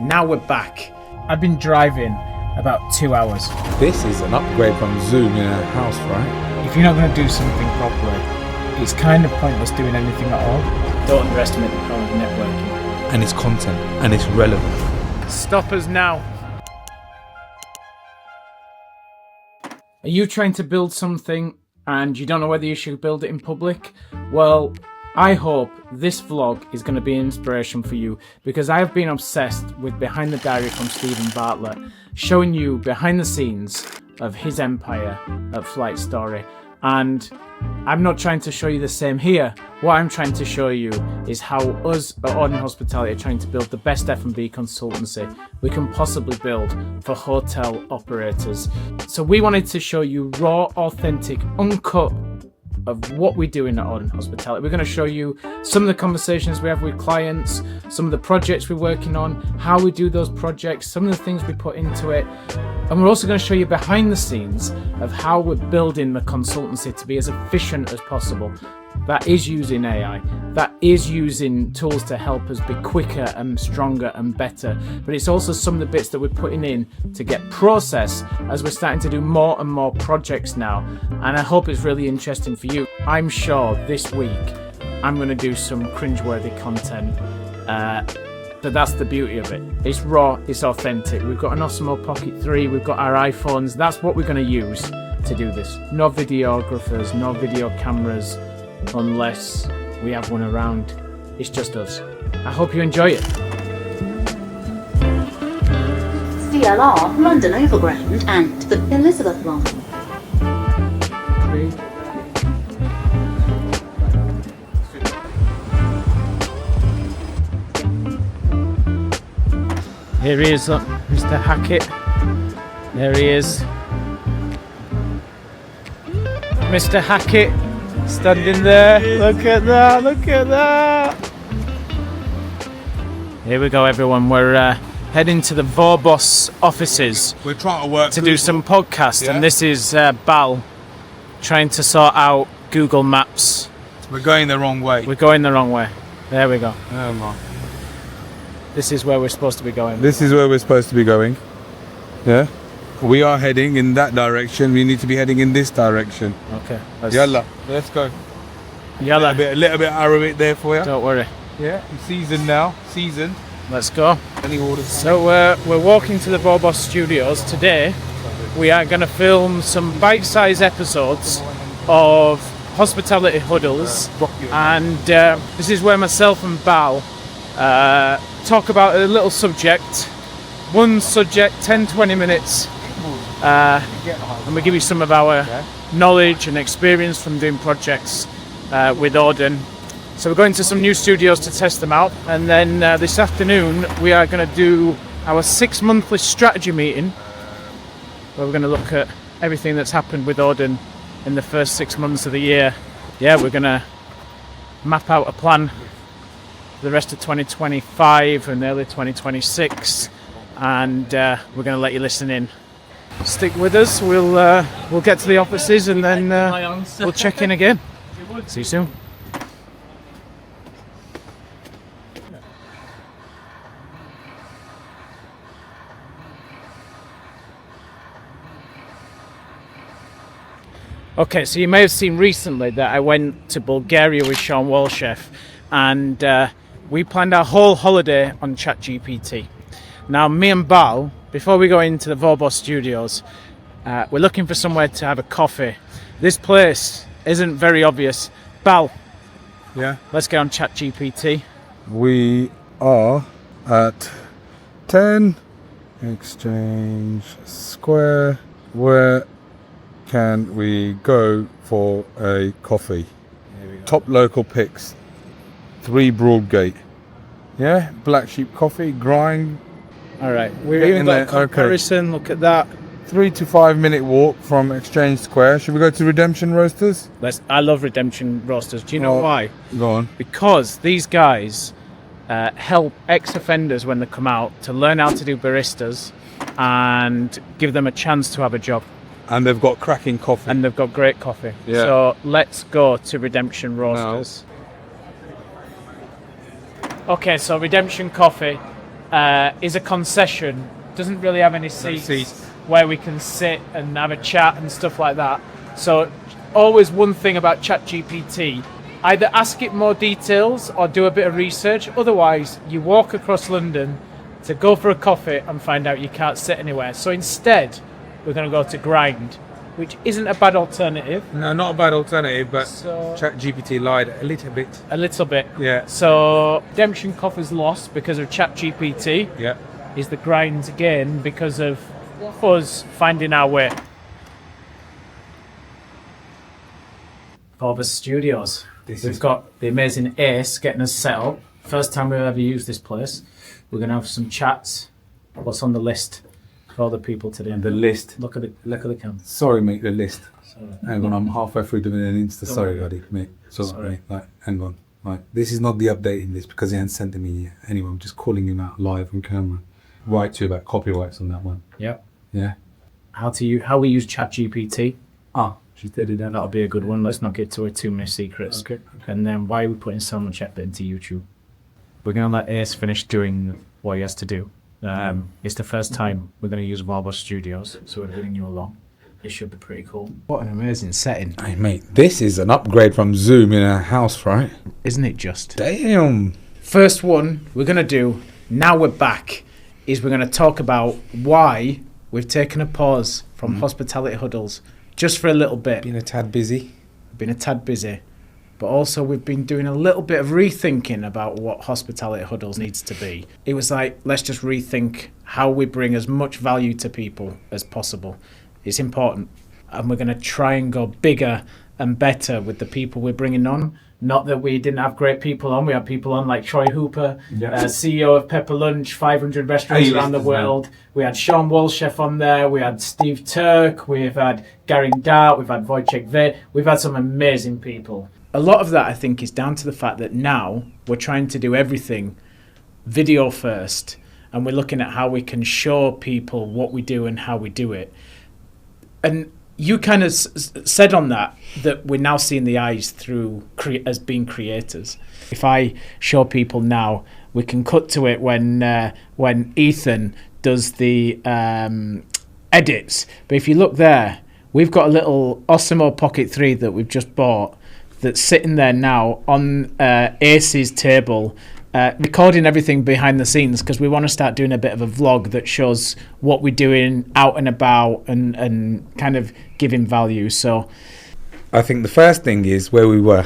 Now we're back. I've been driving about 2 hours. This is an upgrade from Zoom in a house, right? If you're not going to do something properly, it's kind of pointless doing anything at all. Don't underestimate the power of networking. And it's content, and it's relevant. Stop us now. Are you trying to build something and you don't know whether you should build it in public? Well, I hope this vlog is going to be an inspiration for you, because I have been obsessed with Behind the Diary from Stephen Bartlett, showing you behind the scenes of his empire at Flight Story. And I'm not trying to show you the same here. What I'm trying to show you is how us at Auden Hospitality are trying to build the best F&B consultancy we can possibly build for hotel operators. So we wanted to show you raw, authentic, uncut of what we're doing at Auden Hospitality. We're going to show you some of the conversations we have with clients, some of the projects we're working on, how we do those projects, some of the things we put into it. And we're also going to show you behind the scenes of how we're building the consultancy to be as efficient as possible. That is using AI, that is using tools to help us be quicker and stronger and better. But it's also some of the bits that we're putting in to get process as we're starting to do more and more projects now. And I hope it's really interesting for you. I'm sure this week I'm going to do some cringeworthy content. But that's the beauty of it. It's raw, it's authentic. We've got an Osmo Pocket 3, we've got our iPhones. That's what we're going to use to do this. No videographers, no video cameras, unless we have one around. It's just us. I hope you enjoy it. DLR, London Overground and the Elizabeth line. Here he is, look, Mr. Hackett. There he is. Mr. Hackett standing there. Look at that, look at that. Here we go, everyone. We're heading to the Vorbos offices. We're trying to work to do some podcast, and this is Bal trying to sort out Google Maps. We're going the wrong way. We're going the wrong way. There we go. Oh my. This is where we're supposed to be going. This is where we're supposed to be going. Yeah. We are heading in that direction. We need to be heading in this direction. Okay. Yalla, let's go. Yalla. A little bit Arabic there for you. Don't worry. Yeah. Seasoned now. Seasoned. Let's go. Any orders? So we're walking to the Vorbos studios. Today we are going to film some bite-sized episodes of Hospitality Huddles, and this is where myself and Bal talk about a little subject. One subject, 10-20 minutes, and we give you some of our knowledge and experience from doing projects with Auden. So we're going to some new studios to test them out, and then this afternoon we are going to do our 6-monthly strategy meeting, where we're going to look at everything that's happened with Auden in the first 6 months of the year. Yeah, we're going to map out a plan for the rest of 2025 and early 2026, and we're going to let you listen in. Stick with us. We'll get to the offices, and then we'll check in again. See you soon. Okay, so you may have seen recently that I went to Bulgaria with Sean Walchef, and we planned our whole holiday on ChatGPT. Now, me and Bal, before we go into the Vorbos studios, we're looking for somewhere to have a coffee. This place isn't very obvious. Bal, Yeah. let's get on ChatGPT. We are at 10 Exchange Square. Where can we go for a coffee? Top local picks. 3 Broadgate. Yeah, Black Sheep Coffee, grind. All right, we've Get even in got there, a comparison. Look at that. 3 to 5 minute walk from Exchange Square. Should we go to Redemption Roasters? I love Redemption Roasters. Do you know why? Go on. Because these guys help ex-offenders when they come out to learn how to do baristas and give them a chance to have a job. And they've got cracking coffee. And they've got great coffee. Yeah. So let's go to Redemption Roasters. Okay, so Redemption Coffee. is a concession. Doesn't really have any seats where we can sit and have a chat and stuff like that. So always one thing about ChatGPT, either ask it more details or do a bit of research. Otherwise, you walk across London to go for a coffee and find out you can't sit anywhere. So instead, we're going to go to Grind, which isn't a bad alternative. No, not a bad alternative, but So- ChatGPT lied a little bit. A little bit. Yeah. So Redemption Coffee's lost because of ChatGPT. Yeah. Is the Grind again because of us finding our way. Forbes Studios. We've got the amazing Ace getting us set up. First time we've ever used this place. We're going to have some chats. What's on the list for other people today? The list. Look at the camera. Sorry, mate, the list. Sorry. Hang on, I'm halfway through doing an Insta. Sorry, buddy, mate. Sorry, mate. Like, hang on. Like, this is not the updating list because he hasn't sent it me yet. Anyway, I'm just calling him out live on camera. Write to you about copyrights on that one. Yep. Yeah. How we use ChatGPT. She did it down. That'll be a good one. Let's not get to too many secrets. Okay. And then why are we putting so much effort into YouTube? We're going to let Ace finish doing what he has to do. It's the first time we're going to use Volvo Studios, so we're bringing you along. It should be pretty cool. What an amazing setting. Hey, mate, this is an upgrade from Zoom in a house, right? Isn't it just? Damn. First one we're going to do, now we're back, is we're going to talk about why we've taken a pause from Hospitality Huddles just for a little bit. Been a tad busy. Been a tad busy. But also we've been doing a little bit of rethinking about what Hospitality Huddles needs to be. It was like, let's just rethink how we bring as much value to people as possible. It's important. And we're going to try and go bigger and better with the people we're bringing on. Not that we didn't have great people on. We had people on like Troy Hooper, CEO of Pepper Lunch, 500 restaurants around the world. We had Sean Walchef on there. We had Steve Turk. We've had Gary Dart. We've had Wojciech Ve. We've had some amazing people. A lot of that, I think, is down to the fact that now we're trying to do everything video first, and we're looking at how we can show people what we do and how we do it. And you kind of said on that we're now seeing the eyes through as being creators. If I show people now, we can cut to it when Ethan does the edits. But if you look there, we've got a little Osmo Pocket 3 that we've just bought that's sitting there now on Ace's table, recording everything behind the scenes because we want to start doing a bit of a vlog that shows what we're doing out and about and kind of giving value. So I think the first thing is where we were.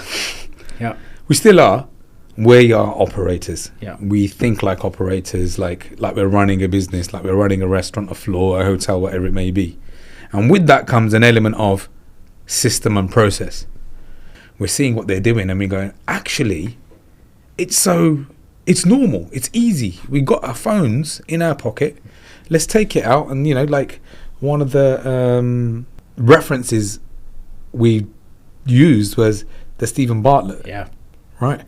Yeah. We still are. We are operators. Yeah. We think like operators, like we're running a business, like we're running a restaurant, a floor, a hotel, whatever it may be. And with that comes an element of system and process. We're seeing what they're doing and we're going, actually, it's normal, it's easy. We got our phones in our pocket. Let's take it out. And, like one of the references we used was the Stephen Bartlett. Yeah. Right?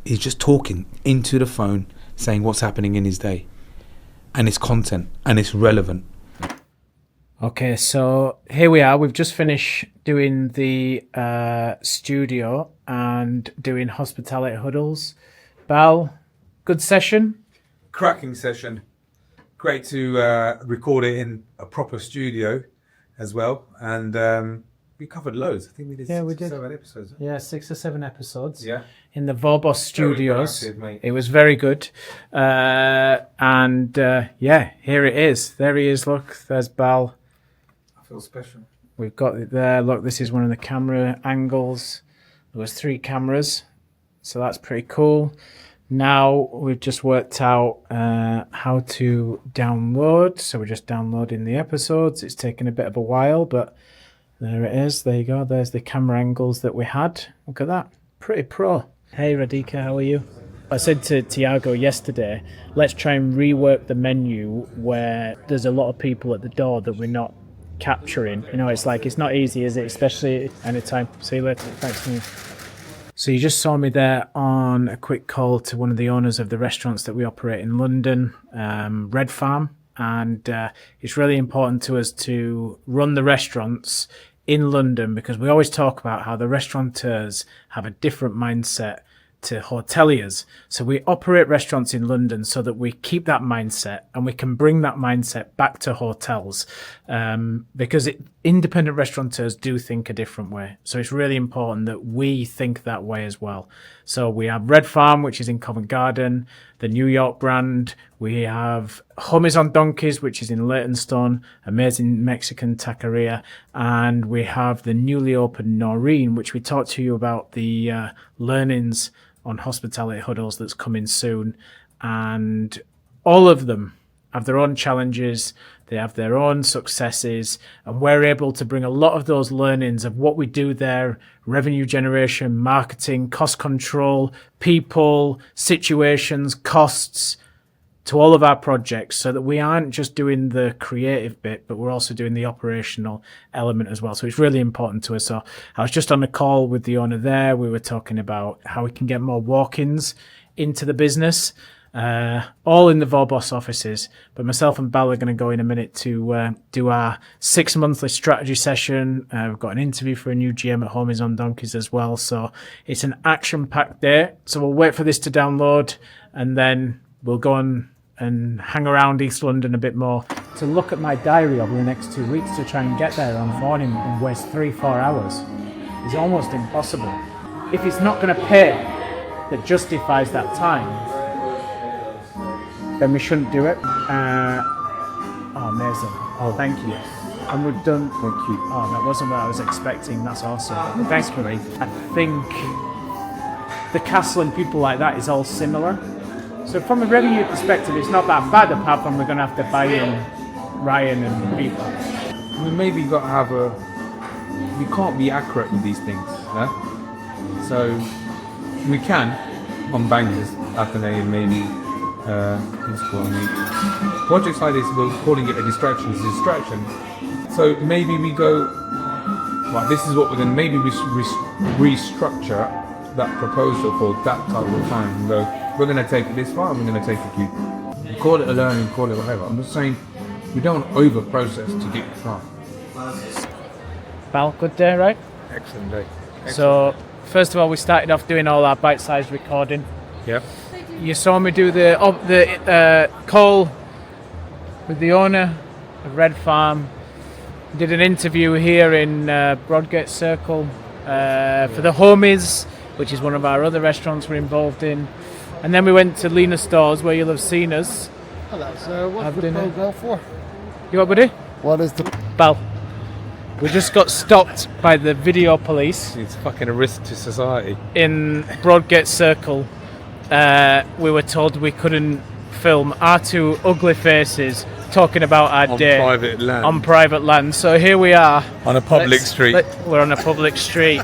He's just talking into the phone, saying what's happening in his day. And it's content and it's relevant. Okay, so here we are. We've just finished doing the studio and doing Hospitality Huddles. Bal, good session? Cracking session. Great to record it in a proper studio as well. And we covered loads. I think we did 6 or 7 episodes. Yeah, 6 or 7 episodes. Yeah. In the Vobos Studios. Very productive, mate. It was very good. Here it is. There he is. Look, there's Bal. I feel special. We've got it there. Look, this is one of the camera angles. There was 3 cameras, so that's pretty cool. Now we've just worked out how to download. So we're just downloading the episodes. It's taken a bit of a while, but there it is. There you go. There's the camera angles that we had. Look at that. Pretty pro. Hey, Radhika, how are you? I said to Tiago yesterday, let's try and rework the menu where there's a lot of people at the door that we're not capturing. It's like, it's not easy, is it? Especially anytime. See you later. Thanks, man. So you just saw me there on a quick call to one of the owners of the restaurants that we operate in London, Red Farm. And it's really important to us to run the restaurants in London because we always talk about how the restaurateurs have a different mindset to hoteliers. So we operate restaurants in London so that we keep that mindset and we can bring that mindset back to hotels, because independent restaurateurs do think a different way. So it's really important that we think that way as well. So we have Red Farm, which is in Covent Garden, the New York brand. We have Homies on Donkeys, which is in Leytonstone, amazing Mexican taqueria. And we have the newly opened Noreen, which we talked to you about the learnings on Hospitality Huddles that's coming soon. And all of them have their own challenges, they have their own successes, and we're able to bring a lot of those learnings of what we do there, revenue generation, marketing, cost control, people, situations, costs, to all of our projects, so that we aren't just doing the creative bit, but we're also doing the operational element as well. So it's really important to us. So I was just on a call with the owner there. We were talking about how we can get more walk-ins into the business, all in the Vorbos offices. But myself and Bal are going to go in a minute to do our 6 monthly strategy session. We've got an interview for a new GM at Homies on Donkeys as well. So it's an action-packed day. So we'll wait for this to download, and then we'll go on and hang around East London a bit more to look at my diary over the next 2 weeks to try and get there on morning and waste 3-4 hours. It's almost impossible. If it's not going to pay that justifies that time, then we shouldn't do it. Oh, amazing. Oh, thank you. And we've done... Thank you. Oh, that wasn't what I was expecting. That's awesome. Thanks, Marie. I think the castle and people like that is all similar. So from a revenue perspective, it's not that bad, apart from we're going to have to buy in Ryan and people. We maybe got to have a... We can't be accurate with these things, yeah? So we can, on bangers, after they maybe... projects like this, we're calling it a distraction. It's a distraction. So maybe we go... Right, this is what we're going to... Maybe we restructure that proposal for that type of time and go... We're going to take it this far, and we're going to take it to... You call it a learning, call it whatever. I'm just saying, we don't over-process to get far. Bal, good day, right? Excellent day. Excellent. So, first of all, we started off doing all our bite-sized recording. Yeah. You saw me do the call with the owner of Red Farm. Did an interview here in Broadgate Circle for the Homies, which is one of our other restaurants we're involved in. And then we went to Lena Stores, where you'll have seen us. Hello, so what's the program for? You what, buddy? What is the... Bal. We just got stopped by the video police. It's fucking a risk to society. In Broadgate Circle. We were told we couldn't film our two ugly faces talking about our day Private land. on private land. So here we are. On a public street. We're on a public street.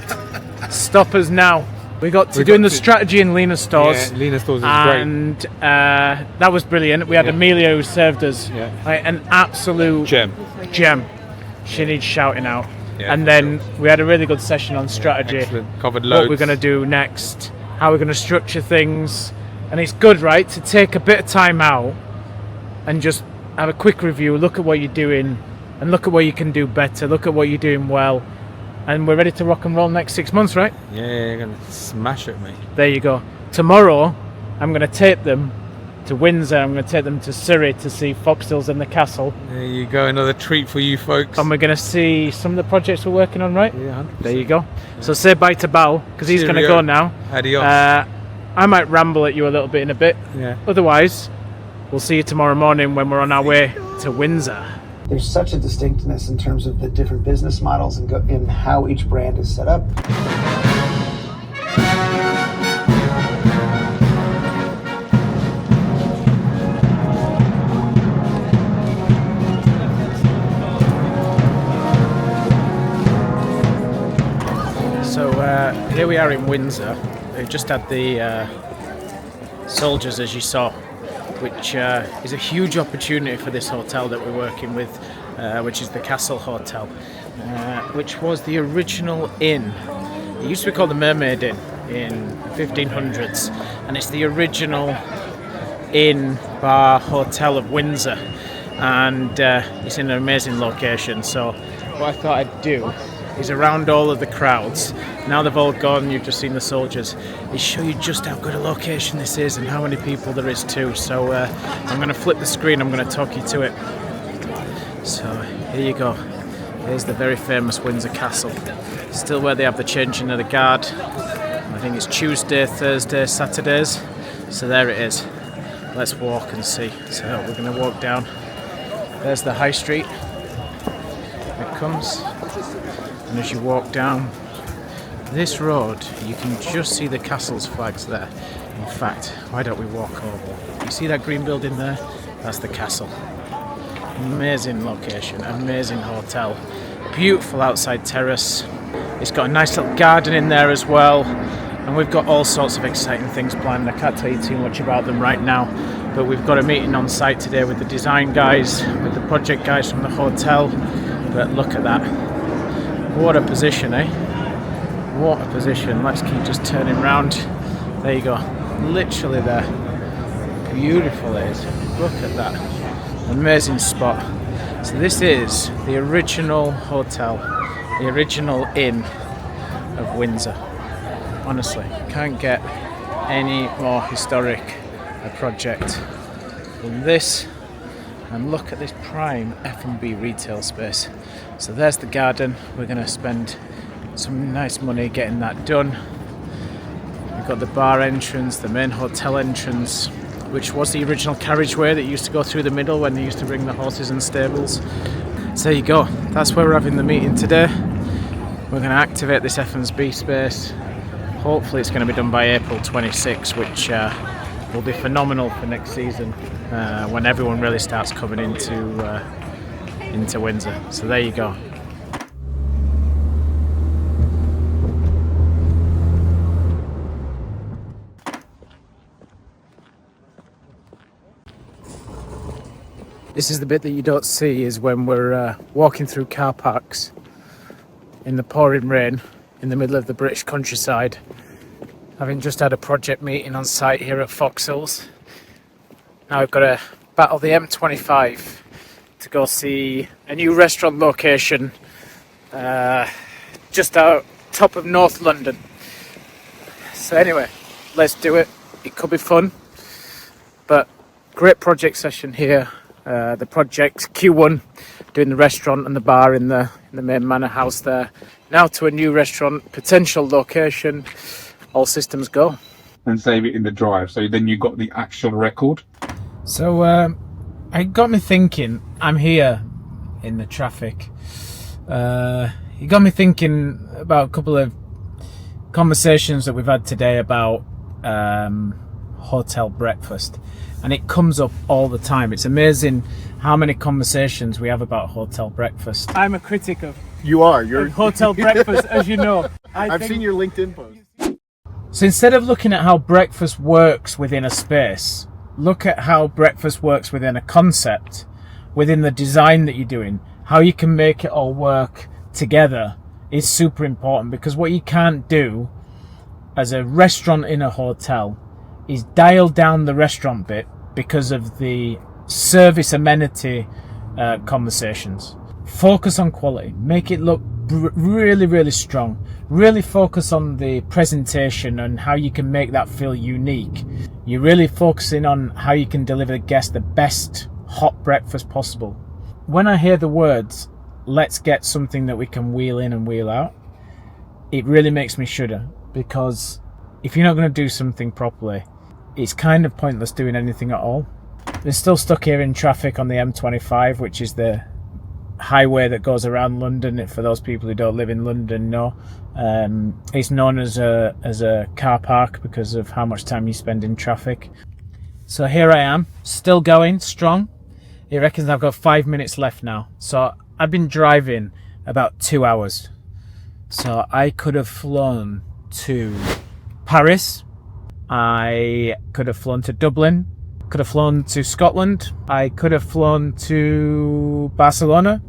Stop us now. We got to doing the strategy in Lena Stores. Yeah, Lena Stores is great. And that was brilliant. We had Amelia who served us. Yeah. Like, an absolute Gem. She needs shouting out. Yeah, and then we had a really good session on strategy. Excellent. Covered loads. What we're going to do next, how we're going to structure things. And it's good, right, to take a bit of time out and just have a quick review, look at what you're doing, and look at what you can do better, look at what you're doing well. And we're ready to rock and roll next 6 months, right? Yeah, you're going to smash it, mate. There you go. Tomorrow, I'm going to take them to Windsor. I'm going to take them to Surrey to see Foxhills and the Castle. There you go, another treat for you folks. And we're going to see some of the projects we're working on, right? Yeah, 100%. There you go. Yeah. So say bye to Bal, because he's going to go now. Adios. I might ramble at you a little bit in a bit. Yeah. Otherwise, we'll see you tomorrow morning when we're on our way to Windsor. There's such a distinctness in terms of the different business models and in how each brand is set up. So here we are in Windsor. We've just had the soldiers, as you saw, which is a huge opportunity for this hotel that we're working with, which is the Castle Hotel, which was the original inn. It used to be called the Mermaid Inn in 1500s, and it's the original inn, bar, hotel of Windsor, and it's in an amazing location. So what I thought I'd do He's around all of the crowds. Now they've all gone, you've just seen the soldiers. He's show you just how good a location this is and how many people there is too. So I'm going to flip the screen, I'm going to talk you to it. So here you go. Here's the very famous Windsor Castle. Still where they have the changing of the guard. I think it's Tuesday, Thursday, Saturdays. So there it is. Let's walk and see. So we're going to walk down. There's the high street. It comes. And as you walk down this road, you can just see the castle's flags there. In fact, why don't we walk over? You see that green building there? That's the castle. Amazing location, amazing hotel. Beautiful outside terrace. It's got a nice little garden in there as well. And we've got all sorts of exciting things planned. I can't tell you too much about them right now, but we've got a meeting on site today with the design guys, with the project guys from the hotel. But look at that. What a position, eh? What a position. Let's keep just turning round. There you go. Literally there. Beautiful it is. Look at that. Amazing spot. So this is the original hotel, the original inn of Windsor. Honestly, can't get any more historic a project than this. And look at this prime F&B retail space. So there's the garden. We're going to spend some nice money getting that done. We've got the bar entrance, the main hotel entrance, which was the original carriageway that used to go through the middle when they used to bring the horses and stables. So there you go. That's where we're having the meeting today. We're going to activate this F&B space. Hopefully it's going to be done by April 26, which will be phenomenal for next season when everyone really starts coming into Windsor. So there you go. This is the bit that you don't see, is when we're walking through car parks in the pouring rain in the middle of the British countryside, having just had a project meeting on site here at Foxhills. Now we've got to battle the M25 to go see a new restaurant location just out top of North London. So anyway, let's do it. It could be fun, but great project session here. The project Q1 doing the restaurant and the bar in the main manor house there. Now to a new restaurant, potential location. All systems go. And save it in the drive, so then you got the actual record. So it got me thinking. I'm here in the traffic. It got me thinking about a couple of conversations that we've had today about hotel breakfast, and it comes up all the time. It's amazing how many conversations we have about hotel breakfast. I'm a critic of You're hotel breakfast, as you know. I've seen your LinkedIn post. So instead of looking at how breakfast works within a space, look at how breakfast works within a concept, within the design that you're doing. How you can make it all work together is super important, because what you can't do as a restaurant in a hotel is dial down the restaurant bit because of the service amenity conversations. Focus on quality, make it look really, really strong. Really focus on the presentation and how you can make that feel unique. You're really focusing on how you can deliver the guest the best hot breakfast possible. When I hear the words, let's get something that we can wheel in and wheel out, it really makes me shudder, because if you're not going to do something properly, it's kind of pointless doing anything at all. They're still stuck here in traffic on the M25, which is the highway that goes around London. For those people who don't live in London know, it's known as a car park because of how much time you spend in traffic. So here I am, still going strong. It reckons I've got 5 minutes left now. So I've been driving about 2 hours. So I could have flown to Paris, I could have flown to Dublin, could have flown to Scotland, I could have flown to Barcelona,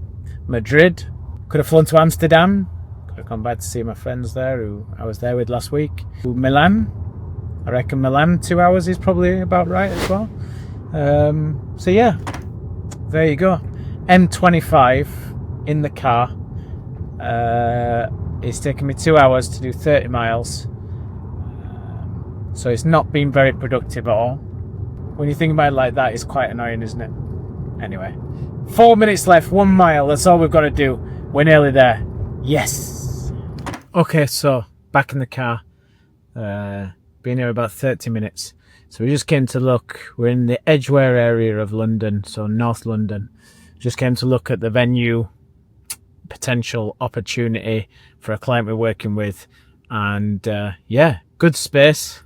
Madrid, could have flown to Amsterdam, could have come back to see my friends there who I was there with last week. To Milan, I reckon Milan 2 hours is probably about right as well. So yeah, there you go. M25 in the car. It's taken me 2 hours to do 30 miles. So it's not been very productive at all. When you think about it like that, it's quite annoying, isn't it? Anyway, 4 minutes left, 1 mile. That's all we've got to do. We're nearly there. Yes. Okay, so back in the car. Been here about 30 minutes. So we just came to look. We're in the Edgware area of London, so North London. Just came to look at the venue, potential opportunity for a client we're working with. And yeah, good space.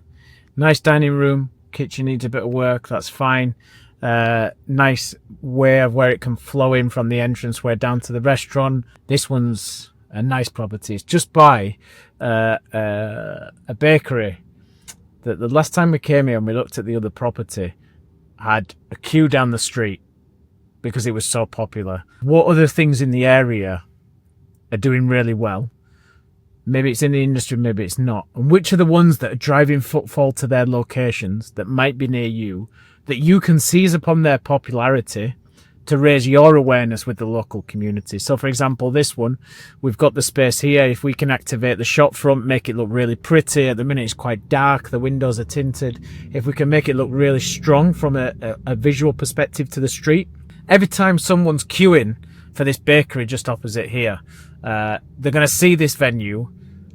Nice dining room. Kitchen needs a bit of work. That's fine. Nice way of where it can flow in from the entranceway down to the restaurant. This one's a nice property. It's just by a bakery that the last time we came here and we looked at the other property had a queue down the street because it was so popular. What other things in the area are doing really well? Maybe it's in the industry, maybe it's not. And which are the ones that are driving footfall to their locations that might be near you, that you can seize upon their popularity to raise your awareness with the local community? So, for example, this one, we've got the space here. If we can activate the shop front, make it look really pretty. At the minute, it's quite dark. The windows are tinted. If we can make it look really strong from a visual perspective to the street, every time someone's queuing for this bakery just opposite here, they're going to see this venue,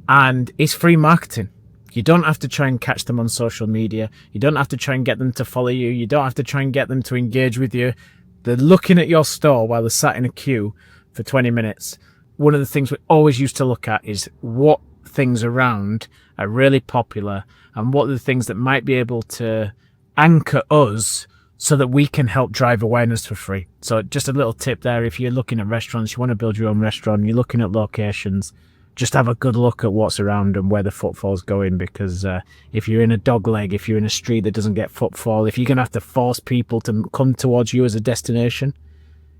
and it's free marketing. You don't have to try and catch them on social media. You don't have to try and get them to follow you. You don't have to try and get them to engage with you. They're looking at your store while they're sat in a queue for 20 minutes. One of the things we always used to look at is what things around are really popular and what are the things that might be able to anchor us so that we can help drive awareness for free. So just a little tip there. If you're looking at restaurants, you want to build your own restaurant, you're looking at locations, just have a good look at what's around and where the footfall's going, because if you're in a dog leg, if you're in a street that doesn't get footfall, if you're going to have to force people to come towards you as a destination,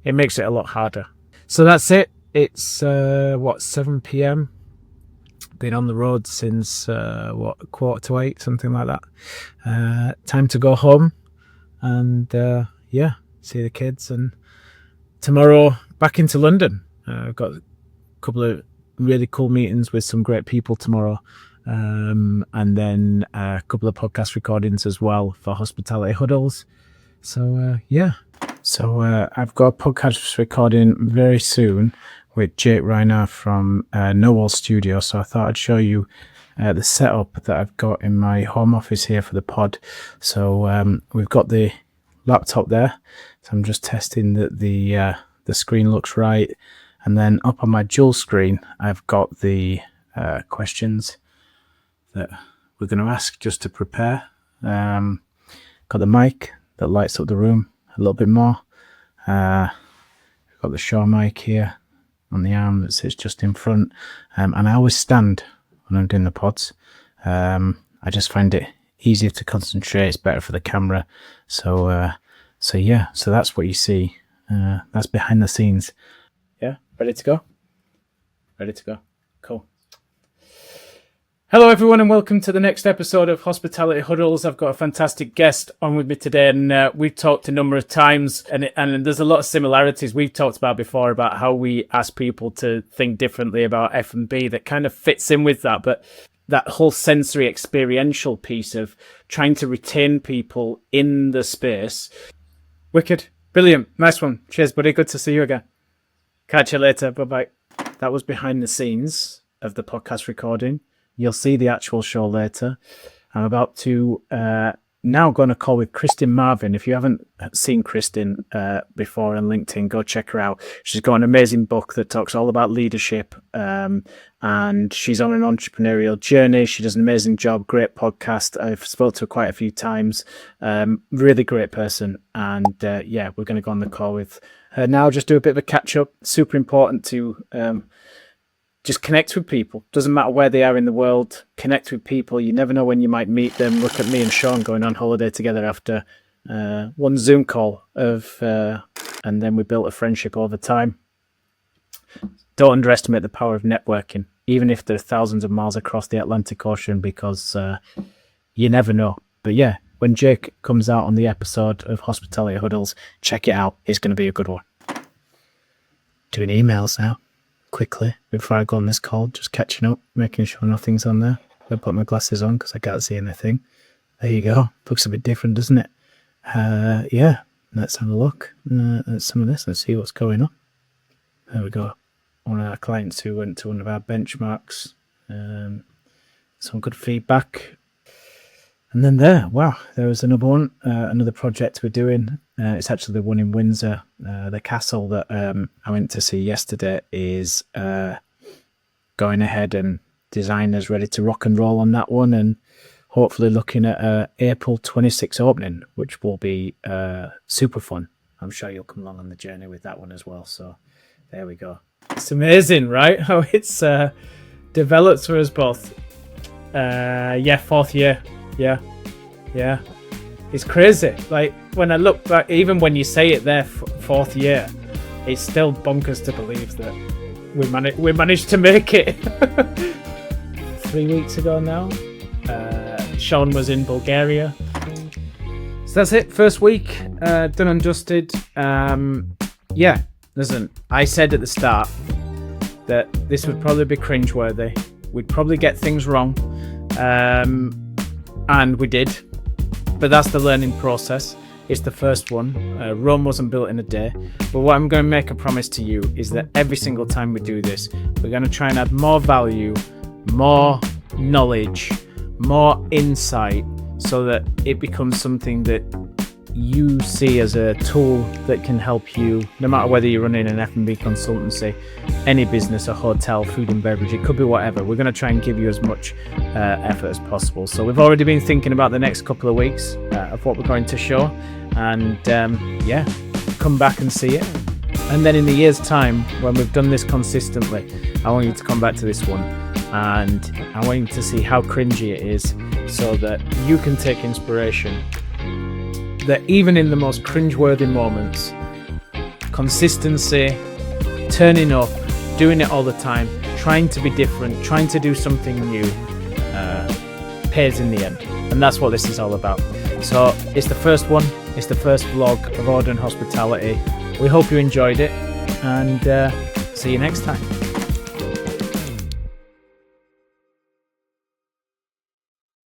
it makes it a lot harder. So that's it. It's 7 p.m. Been on the road since 7:45, something like that. Time to go home and yeah, see the kids, and tomorrow back into London. I've got a couple of really cool meetings with some great people tomorrow, and then a couple of podcast recordings as well for Hospitality Huddles. So yeah, so I've got a podcast recording very soon with Jake Reiner from No Wall Studio. So I thought I'd show you the setup that I've got in my home office here for the pod. So we've got the laptop there, so I'm just testing that the screen looks right. And then up on my dual screen, I've got the questions that we're going to ask just to prepare. Got the mic that lights up the room a little bit more. Got the Shaw mic here on the arm that sits just in front. And I always stand when I'm doing the pods. I just find it easier to concentrate. It's better for the camera. So yeah, so that's what you see. That's behind the scenes. Yeah, ready to go? Ready to go. Cool. Hello everyone and welcome to the next episode of Hospitality Huddles. I've got a fantastic guest on with me today, and we've talked a number of times, and there's a lot of similarities we've talked about before about how we ask people to think differently about F&B that kind of fits in with that, but that whole sensory experiential piece of trying to retain people in the space. Wicked. Brilliant. Nice one. Cheers, buddy. Good to see you again. Catch you later. Bye-bye. That was behind the scenes of the podcast recording. You'll see the actual show later. I'm about to now go on a call with Kristin Marvin. If you haven't seen Kristin before on LinkedIn, go check her out. She's got an amazing book that talks all about leadership, and she's on an entrepreneurial journey. She does an amazing job. Great podcast. I've spoke to her quite a few times. Really great person. And yeah, we're going to go on the call with her now. Just do a bit of a catch up. Super important to just connect with people. Doesn't matter where they are in the world. Connect with people. You never know when you might meet them. Look at me and Sean going on holiday together after one Zoom call and then we built a friendship over time. Don't underestimate the power of networking, even if they're thousands of miles across the Atlantic Ocean, because you never know. But yeah, when Jake comes out on the episode of Hospitality Huddles, check it out. It's going to be a good one. Doing emails now. quickly before I go on this call, just catching up, making sure nothing's on there. I put my glasses on because I can't see anything. There you go. Looks a bit different, doesn't it? Yeah, let's have a look at some of this and see what's going on. There we go. One of our clients who went to one of our benchmarks. Some good feedback. And then there was another one, another project we're doing. It's actually the one in Windsor. The castle that I went to see yesterday is going ahead, and designers ready to rock and roll on that one, and hopefully looking at April 26 opening, which will be super fun. I'm sure you'll come along on the journey with that one as well. So there we go. It's amazing, right? How it's developed for us both. Fourth year. Yeah. It's crazy. Like, when I look back, even when you say it there, fourth year, it's still bonkers to believe that we managed to make it. 3 weeks ago now. Sean was in Bulgaria. So that's it. First week, done and dusted. Listen, I said at the start that this would probably be cringeworthy. We'd probably get things wrong. And we did. But that's the learning process. It's the first one. Rome wasn't built in a day. But what I'm going to make a promise to you is that every single time we do this, we're going to try and add more value, more knowledge, more insight, so that it becomes something that you see as a tool that can help you, no matter whether you're running an F&B consultancy, any business, a hotel, food and beverage, it could be whatever. We're going to try and give you as much effort as possible. So we've already been thinking about the next couple of weeks of what we're going to show, and come back and see it. And then in a year's time, when we've done this consistently, I want you to come back to this one, and I want you to see how cringy it is, so that you can take inspiration that even in the most cringeworthy moments, consistency, turning up, doing it all the time, trying to be different, trying to do something new, pays in the end. And that's what this is all about. So it's the first one, it's the first vlog of Auden Hospitality. We hope you enjoyed it, and see you next time.